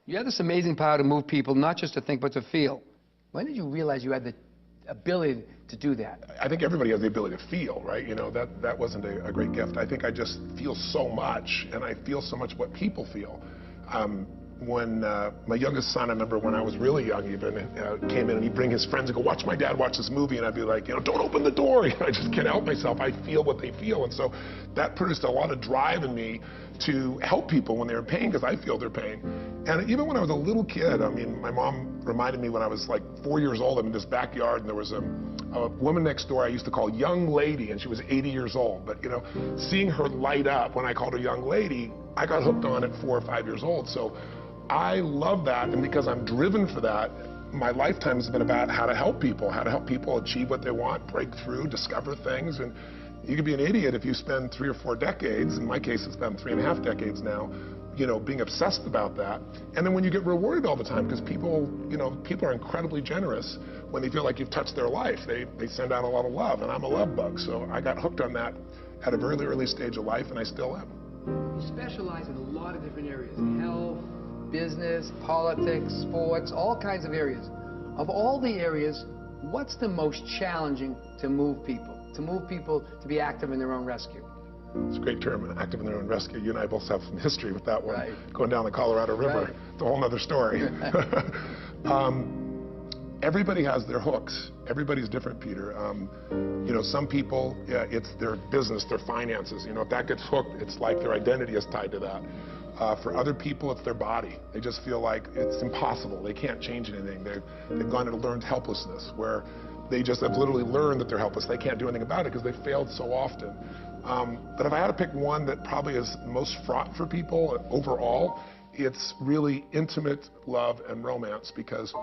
You have this amazing power to move people, not just to think, but to feel. When did you realize you had the ability to do that? I think everybody has the ability to feel, right? You know, that wasn't a great gift. I think I just feel so much, and I feel so much what people feel. When my youngest son, I remember when I was really young even, came in and he'd bring his friends and go, watch my dad watch this movie, and I'd be like, you know, don't open the door. I just can't help myself. I feel what they feel. And so that produced a lot of drive in me to help people when they're in pain, because I feel their pain. And even when I was a little kid, I mean, my mom reminded me when I was like 4 years old, I'm in this backyard, and there was a woman next door I used to call Young Lady, and she was 80 years old. But, you know, seeing her light up when I called her Young Lady, I got hooked on at 4 or 5 years old. So I love that, and because I'm driven for that, my lifetime has been about how to help people achieve what they want, break through, discover things. And you can be an idiot if you spend 3 or 4 decades, in my case it's been 3.5 decades now, you know, being obsessed about that. And then when you get rewarded all the time, because people, you know, people are incredibly generous when they feel like you've touched their life. They send out a lot of love, and I'm a love bug, so I got hooked on that at a very early stage of life, and I still am. You specialize in a lot of different areas: health, business, politics, sports, all kinds of areas. Of all the areas, what's the most challenging to move people? To move people to be active in their own rescue? It's a great term, active in their own rescue. You and I both have some history with that one. Right. Going down the Colorado River. Right. It's a whole other story. Everybody has their hooks. Everybody's different, Peter. You know, some people, yeah, it's their business, their finances. You know, if that gets hooked, it's like their identity is tied to that. For other people, it's their body. They just feel like it's impossible. They can't change anything. They've gone into learned helplessness, where they just have literally learned that they're helpless. They can't do anything about it because they failed so often. But if I had to pick one that probably is most fraught for people overall, it's really intimate love and romance, because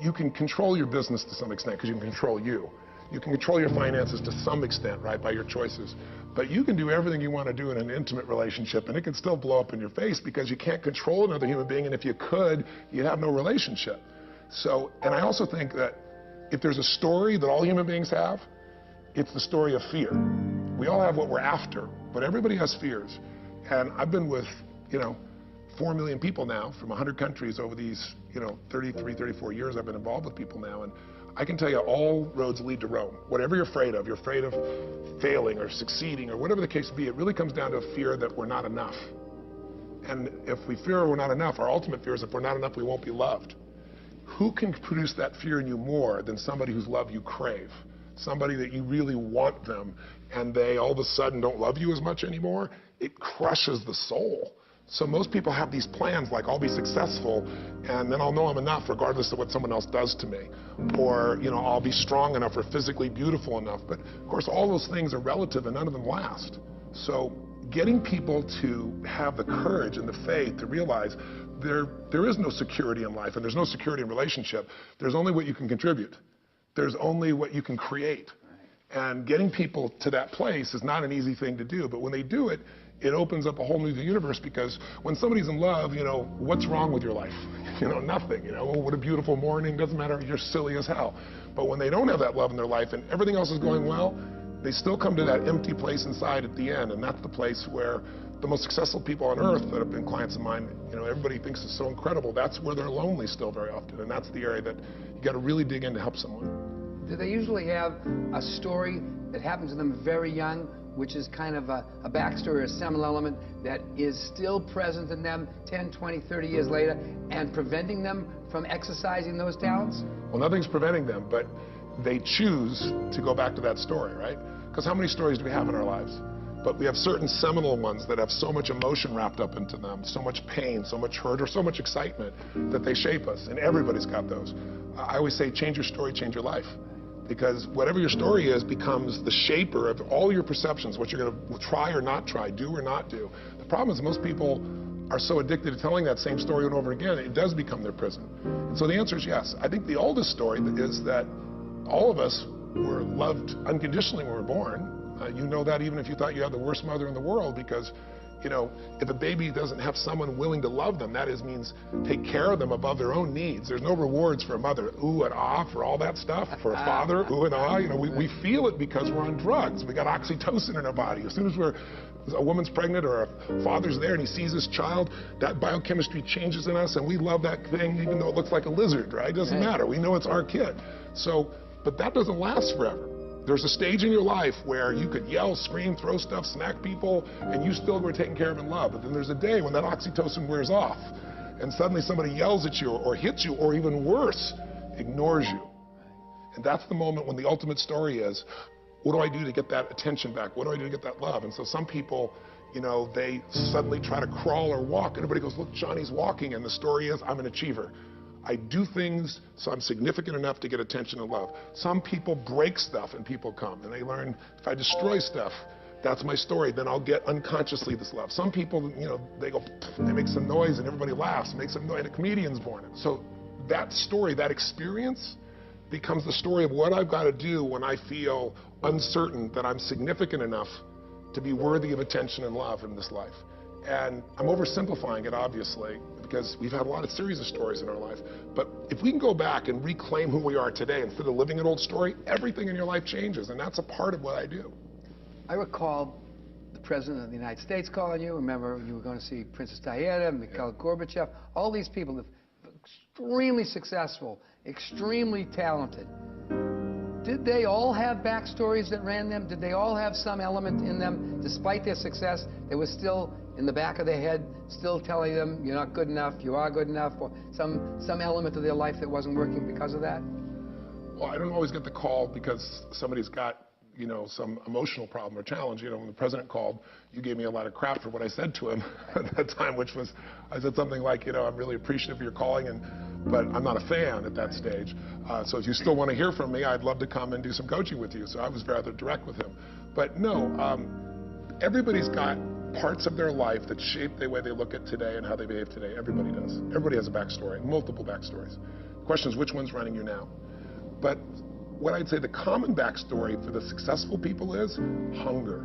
you can control your business to some extent because you can control you. You can control your finances to some extent, right, by your choices. But you can do everything you want to do in an intimate relationship, and it can still blow up in your face because you can't control another human being, and if you could, you'd have no relationship. So, and I also think that if there's a story that all human beings have, it's the story of fear. We all have what we're after, but everybody has fears. And I've been with, you know, 4 million people now from 100 countries over these, you know, 33, 34 years I've been involved with people now. And I can tell you all roads lead to Rome. Whatever you're afraid of failing or succeeding or whatever the case may be, it really comes down to a fear that we're not enough. And if we fear we're not enough, our ultimate fear is if we're not enough, we won't be loved. Who can produce that fear in you more than somebody whose love you crave? Somebody that you really want them, and they all of a sudden don't love you as much anymore? It crushes the soul. So most people have these plans like, I'll be successful, and then I'll know I'm enough regardless of what someone else does to me. Or, you know, I'll be strong enough or physically beautiful enough. But of course, all those things are relative and none of them last. So getting people to have the courage and the faith to realize there is no security in life, and there's no security in relationship. There's only what you can contribute. There's only what you can create. And getting people to that place is not an easy thing to do, but when they do it, it opens up a whole new universe, because when somebody's in love, you know, what's wrong with your life? You know, nothing. You know, oh, what a beautiful morning, doesn't matter, you're silly as hell. But when they don't have that love in their life and everything else is going well, they still come to that empty place inside at the end, and that's the place where the most successful people on earth that have been clients of mine, you know, everybody thinks is so incredible. That's where they're lonely still very often, and that's the area that you got to really dig in to help someone. Do they usually have a story that happens to them very young, which is kind of a backstory, a seminal element that is still present in them 10, 20, 30 years later, and preventing them from exercising those talents? Well, nothing's preventing them, but they choose to go back to that story, right? Because how many stories do we have in our lives? But we have certain seminal ones that have so much emotion wrapped up into them, so much pain, so much hurt, or so much excitement that they shape us, and everybody's got those. I always say, change your story, change your life. Because whatever your story is becomes the shaper of all your perceptions, what you're going to try or not try, do or not do. The problem is most people are so addicted to telling that same story over and over again, it does become their prison. And so the answer is yes. I think the oldest story is that all of us were loved unconditionally when we were born. You know that even if you thought you had the worst mother in the world, because, you know, if a baby doesn't have someone willing to love them, that means take care of them above their own needs. There's no rewards for a mother, ooh and ah, for all that stuff. For a father, ooh and ah. You know, we feel it because we're on drugs. We got oxytocin in our body. As soon as we're a woman's pregnant or a father's there and he sees his child, that biochemistry changes in us and we love that thing even though it looks like a lizard, right? It doesn't matter. We know it's our kid. So, but that doesn't last forever. There's a stage in your life where you could yell, scream, throw stuff, smack people, and you still were taken care of in love. But then there's a day when that oxytocin wears off and suddenly somebody yells at you or hits you or even worse, ignores you. And that's the moment when the ultimate story is, what do I do to get that attention back? What do I do to get that love? And so some people, you know, they suddenly try to crawl or walk. And everybody goes, look, Johnny's walking. And the story is, I'm an achiever. I do things so I'm significant enough to get attention and love. Some people break stuff and people come. And they learn, if I destroy stuff, that's my story. Then I'll get unconsciously this love. Some people, you know, they go, they make some noise and everybody laughs, make some noise, and a comedian's born. So that story, that experience, becomes the story of what I've got to do when I feel uncertain that I'm significant enough to be worthy of attention and love in this life. And I'm oversimplifying it, obviously, because we've had a lot of series of stories in our life. But if we can go back and reclaim who we are today instead of living an old story, everything in your life changes, and that's a part of what I do. I recall the President of the United States calling you. Remember, you were going to see Princess Diana, Mikhail Gorbachev, all these people, extremely successful, extremely talented. Did they all have backstories that ran them? Did they all have some element in them, despite their success, that was still in the back of their head, still telling them, you're not good enough, you are good enough, or some element of their life that wasn't working because of that? Well, I don't always get the call because somebody's got, you know, some emotional problem or challenge. You know, when the president called, you gave me a lot of crap for what I said to him at that time, which was, I said something like, you know, I'm really appreciative of your calling, but I'm not a fan at that stage. So if you still want to hear from me, I'd love to come and do some coaching with you. So I was rather direct with him. But no, everybody's got parts of their life that shape the way they look at today and how they behave today. Everybody does. Everybody has a backstory, multiple backstories. The question is, which one's running you now? But what I'd say the common backstory for the successful people is hunger.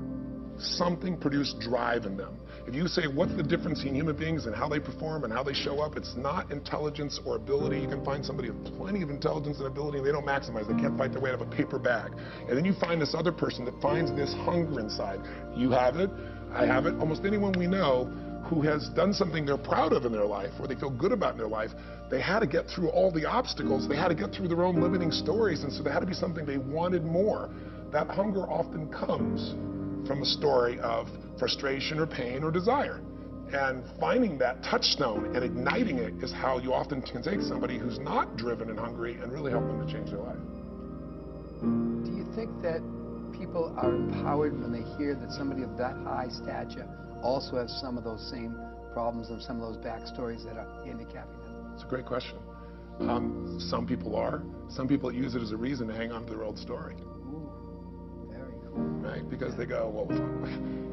Something produced drive in them. If you say, what's the difference in human beings and how they perform and how they show up, it's not intelligence or ability. You can find somebody with plenty of intelligence and ability and they don't maximize. They can't fight their way out of a paper bag. And then you find this other person that finds this hunger inside. You have it, I have it. Almost anyone we know who has done something they're proud of in their life or they feel good about in their life, they had to get through all the obstacles. They had to get through their own limiting stories, and so there had to be something they wanted more. That hunger often comes from a story of frustration or pain or desire. And finding that touchstone and igniting it is how you often can take somebody who's not driven and hungry and really help them to change their life. Do you think that people are empowered when they hear that somebody of that high stature also has some of those same problems and some of those backstories that are handicapping them? It's a great question. Some people are. Some people use it as a reason to hang on to their old story. Ooh, very cool. Right? Because they go, well,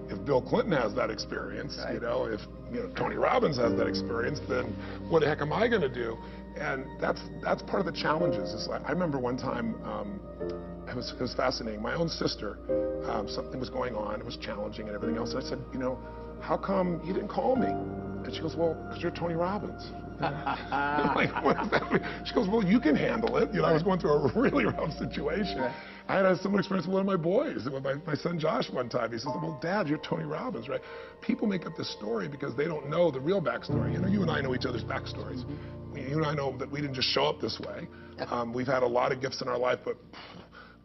if Bill Clinton has that experience, right. you know, if Tony Robbins has that experience, then what the heck am I going to do? And that's part of the challenges. It's like, I remember one time, it was fascinating. My own sister, something was going on. It was challenging and everything else. And I said, you know, how come you didn't call me? And she goes, well, because you're Tony Robbins. I'm like, what does that mean? She goes, well, you can handle it. You know, I was going through a really rough situation. Right. I had a similar experience with one of my boys, with my son Josh one time. He says, well, Dad, you're Tony Robbins, right? People make up this story because they don't know the real backstory. You know, you and I know each other's backstories. You and I know that we didn't just show up this way. We've had a lot of gifts in our life, but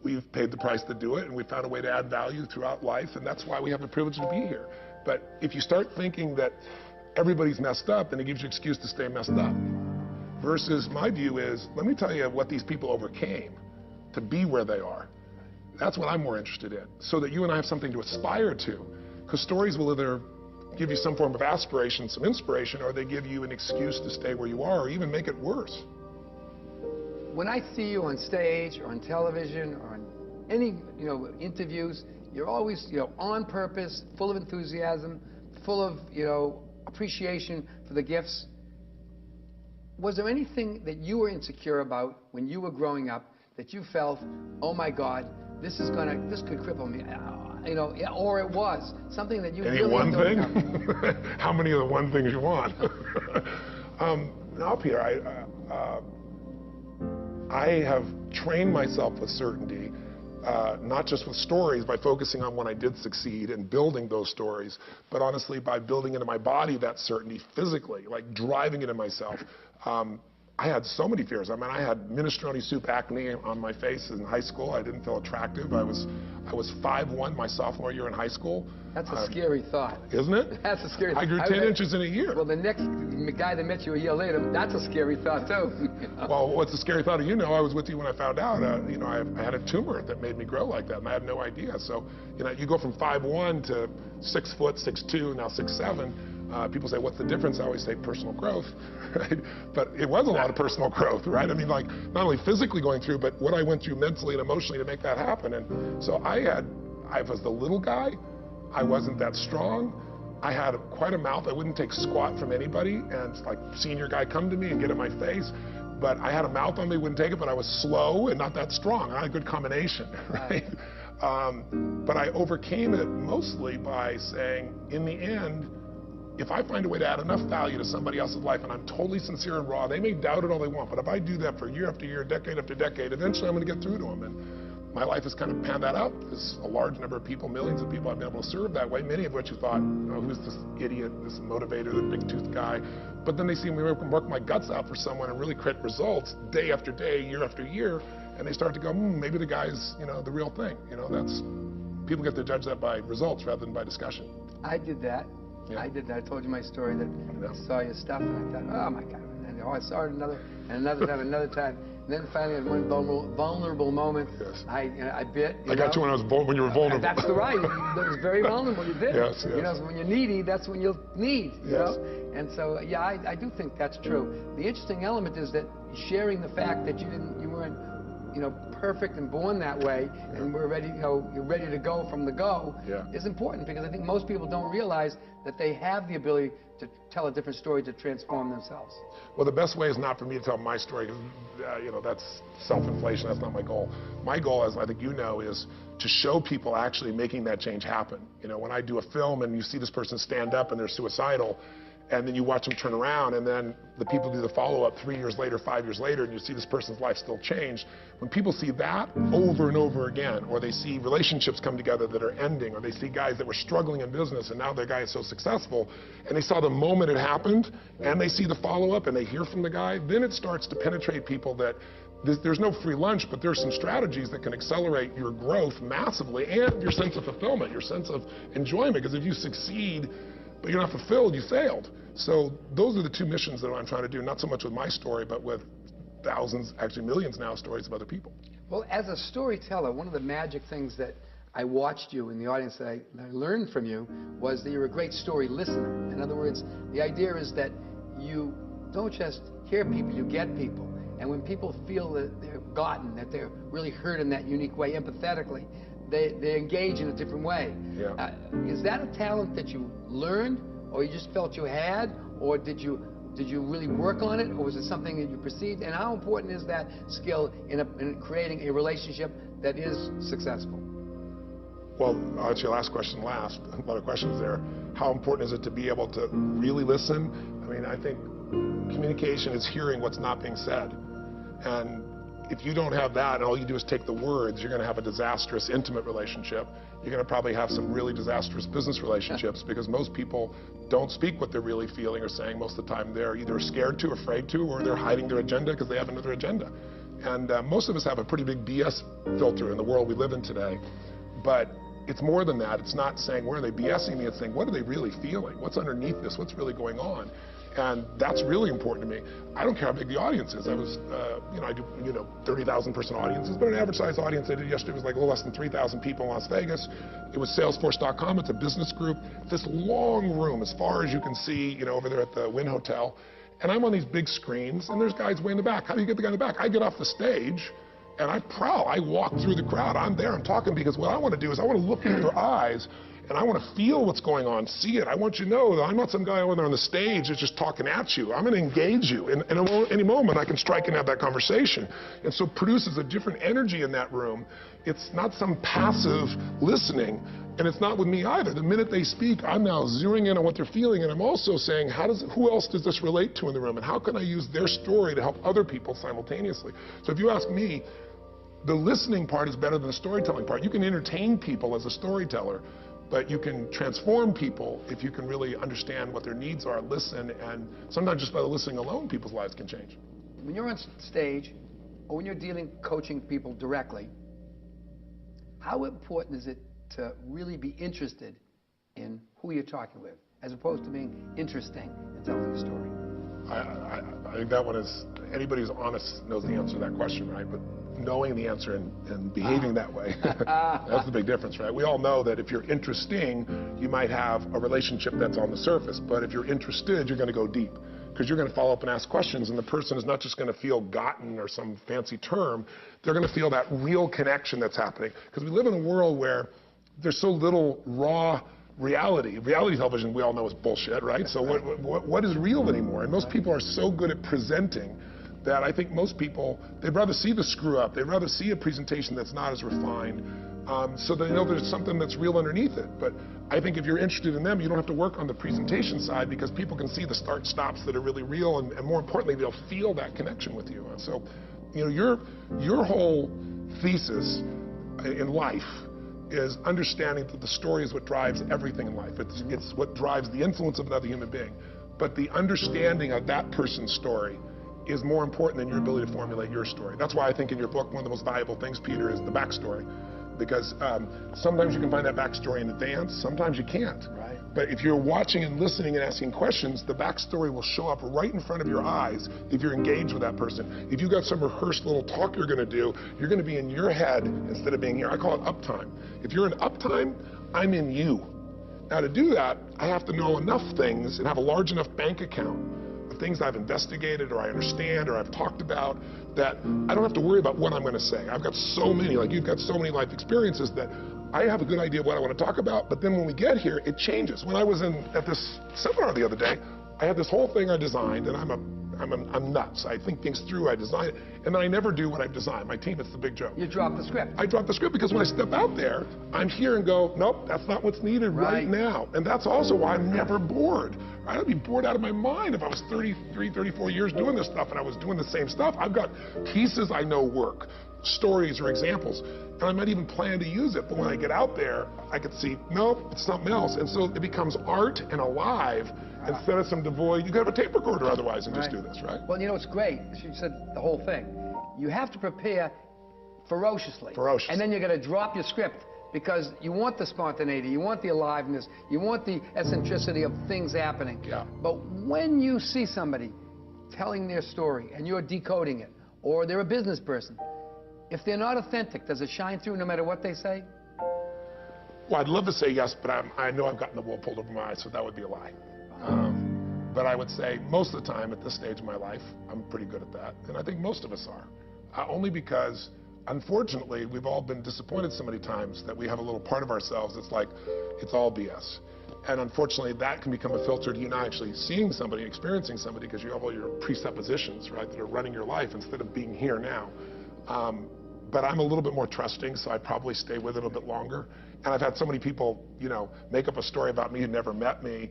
we've paid the price to do it, and we've found a way to add value throughout life, and that's why we have the privilege to be here. But if you start thinking that everybody's messed up, then it gives you an excuse to stay messed up. Versus my view is, let me tell you what these people overcame to be where they are. That's what I'm more interested in, so that you and I have something to aspire to. Because stories will either give you some form of aspiration, some inspiration, or they give you an excuse to stay where you are, or even make it worse. When I see you on stage or on television or in any, interviews, you're always, on purpose, full of enthusiasm, full of, appreciation for the gifts. Was there anything that you were insecure about when you were growing up that you felt, oh my God, this could cripple me, or it was something that you Any really one thing? Know. How many of the one things you want? No, Peter, I have trained myself with certainty not just with stories, by focusing on when I did succeed and building those stories, but honestly by building into my body that certainty physically, like driving it in myself. I had so many fears. I mean, I had minestrone soup acne on my face in high school. I didn't feel attractive. I was 5'1" my sophomore year in high school. That's a scary thought. Isn't it? That's a scary thought. I grew 10 inches in a year. Well, the next guy that met you a year later, that's a scary thought, too. Well, what's a scary thought? You know, I was with you when I found out, you know, I had a tumor that made me grow like that, and I had no idea. So, you know, you go from 5'1" to 6 foot, 6'2", now 6'7". People say, what's the difference? I always say personal growth, right? But it was a lot of personal growth, right? I mean, like, not only physically going through, but what I went through mentally and emotionally to make that happen. And so I was the little guy. I wasn't that strong. I had quite a mouth. I wouldn't take squat from anybody. And like, senior guy come to me and get in my face. But I had a mouth on me, wouldn't take it, but I was slow and not that strong. I had a good combination, right? But I overcame it mostly by saying, in the end, if I find a way to add enough value to somebody else's life, and I'm totally sincere and raw, they may doubt it all they want, but if I do that for year after year, decade after decade, eventually I'm going to get through to them. And my life has kind of panned that out. There's a large number of people, millions of people I've been able to serve that way, many of which who thought, you know, who's this idiot, this motivator, the big-toothed guy? But then they see me work my guts out for someone and really create results day after day, year after year, and they start to go, maybe the guy's, you know, the real thing. You know, that's, people get to judge that by results rather than by discussion. I did that. Yeah. I did that. I told you my story that I saw your stuff and I thought, oh my God. And I saw it another time. And then finally at one vulnerable moment, yes. I bit. I got you when you were vulnerable. That's right. That was very vulnerable. You did. Yes, yes. You know, so when you're needy, that's when you'll need. You yes. know? And so, yeah, I do think that's true. The interesting element is that sharing the fact that you weren't, you know, perfect and born that way, yeah. and we're ready, you know, you're ready to go from the go, yeah. is important, because I think most people don't realize that they have the ability to tell a different story to transform themselves. Well, the best way is not for me to tell my story, because you know, that's self-inflation. That's not my goal. My goal, as I think you know, is to show people actually making that change happen. You know, when I do a film and you see this person stand up and they're suicidal, and then you watch them turn around, and then the people do the follow-up 3 years later, 5 years later, and you see this person's life still changed. When people see that over and over again, or they see relationships come together that are ending, or they see guys that were struggling in business and now their guy is so successful, and they saw the moment it happened, and they see the follow-up, and they hear from the guy, then it starts to penetrate people that there's no free lunch, but there's some strategies that can accelerate your growth massively, and your sense of fulfillment, your sense of enjoyment, because if you succeed, but you're not fulfilled, you failed. So those are the two missions that I'm trying to do, not so much with my story, but with thousands, actually millions now, stories of other people. Well, as a storyteller, one of the magic things that I watched you in the audience that I learned from you was that you're a great story listener. In other words, the idea is that you don't just hear people, you get people. And when people feel that they're gotten, that they're really heard in that unique way, empathetically, they engage in a different way. Yeah. Is that a talent that you learned, or you just felt you had, or did you really work on it, or was it something that you perceived? And how important is that skill in creating a relationship that is successful? Well, I'll answer your last question last. A lot of questions there. How important is it to be able to really listen? I mean, I think communication is hearing what's not being said. And if you don't have that and all you do is take the words, you're going to have a disastrous intimate relationship. You're going to probably have some really disastrous business relationships, because most people don't speak what they're really feeling or saying. Most of the time they're either scared to, afraid to, or they're hiding their agenda because they have another agenda. And most of us have a pretty big BS filter in the world we live in today. But it's more than that. It's not saying, where are they BSing me? It's saying, what are they really feeling? What's underneath this? What's really going on? And that's really important to me. I don't care how big the audience is. I was, I do, 30,000 person audiences, but an average size audience I did yesterday was like a little less than 3,000 people in Las Vegas. It was Salesforce.com. It's a business group. This long room, as far as you can see, over there at the Wynn Hotel. And I'm on these big screens, and there's guys way in the back. How do you get the guy in the back? I get off the stage, and I prowl. I walk through the crowd. I'm there. I'm talking, because what I want to do is I want to look into their eyes, and I want to feel what's going on, see it. I want you to know that I'm not some guy over there on the stage that's just talking at you. I'm going to engage you. And at any moment, I can strike and have that conversation. And so it produces a different energy in that room. It's not some passive listening, and it's not with me either. The minute they speak, I'm now zeroing in on what they're feeling, and I'm also saying, who else does this relate to in the room, and how can I use their story to help other people simultaneously? So if you ask me, the listening part is better than the storytelling part. You can entertain people as a storyteller, but you can transform people if you can really understand what their needs are, listen, and sometimes just by listening alone, people's lives can change. When you're on stage, or when you're coaching people directly, how important is it to really be interested in who you're talking with, as opposed to being interesting in telling a story? I think that one is, anybody who's honest knows the answer to that question, right? But knowing the answer and behaving that way, that's the big difference, right? We all know that if you're interesting, you might have a relationship that's on the surface, but if you're interested, you're going to go deep, because you're going to follow up and ask questions, and the person is not just going to feel gotten or some fancy term, they're going to feel that real connection that's happening. Because we live in a world where there's so little raw reality. Reality television, we all know, is bullshit, right? So what is real anymore? And most people are so good at presenting that I think most people, they'd rather see the screw up. They'd rather see a presentation that's not as refined, so they know there's something that's real underneath it. But I think if you're interested in them, you don't have to work on the presentation side, because people can see the start stops that are really real, and more importantly, they'll feel that connection with you. And so, you know, your whole thesis in life is understanding that the story is what drives everything in life. It's what drives the influence of another human being. But the understanding of that person's story is more important than your ability to formulate your story. That's why I think in your book, one of the most valuable things, Peter, is the backstory. Because sometimes you can find that backstory in advance, sometimes you can't. Right. But if you're watching and listening and asking questions, the backstory will show up right in front of your eyes if you're engaged with that person. If you've got some rehearsed little talk you're going to do, you're going to be in your head instead of being here. I call it uptime. If you're in uptime, I'm in you. Now, to do that, I have to know enough things and have a large enough bank account of things I've investigated or I understand or I've talked about, that I don't have to worry about what I'm going to say. I've got so many, like you've got so many life experiences, that I have a good idea of what I want to talk about, but then when we get here, it changes. When I was at this seminar the other day, I had this whole thing I designed, and I'm nuts. I think things through, I design it, and then I never do what I've designed. My team, it's the big joke. You drop the script. I drop the script because when I step out there, I'm here and go, nope, that's not what's needed right now. And that's also why I'm never bored. I'd be bored out of my mind if I was 33, 34 years doing this stuff and I was doing the same stuff. I've got pieces I know work, stories or examples, and I might even plan to use it, but when I get out there, I could see, nope, it's something else. And so it becomes art and alive instead of some devoid, you could have a tape recorder otherwise and just do this, right? Well, you know, it's great. You said the whole thing. You have to prepare ferociously. And then you're going to drop your script, because you want the spontaneity, you want the aliveness, you want the eccentricity of things happening. Yeah. But when you see somebody telling their story and you're decoding it, or they're a business person, if they're not authentic, does it shine through no matter what they say? Well, I'd love to say yes, but I know I've gotten the wool pulled over my eyes, so that would be a lie. But I would say most of the time at this stage of my life, I'm pretty good at that. And I think most of us are. Only because, unfortunately, we've all been disappointed so many times that we have a little part of ourselves that's like, it's all BS. And unfortunately, that can become a filter to you not actually seeing somebody, experiencing somebody, because you have all your presuppositions, right, that are running your life instead of being here now. But I'm a little bit more trusting, so I'd probably stay with it a bit longer. And I've had so many people, you know, make up a story about me who never met me,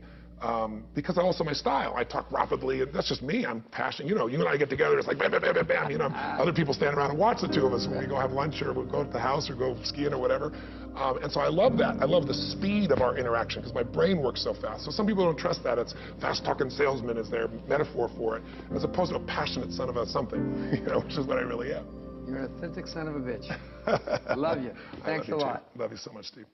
because also my style. I talk rapidly, and that's just me. I'm passionate. You know, you and I get together, it's like bam, bam, bam, bam, bam. You know, other people stand around and watch the two of us when we go have lunch or we'll go to the house or go skiing or whatever. And so I love that. I love the speed of our interaction because my brain works so fast. So some people don't trust that. It's fast-talking salesman is their metaphor for it, as opposed to a passionate son of a something, you know, which is what I really am. You're an authentic son of a bitch. I love you. Thanks a lot. Love you so much, Steve.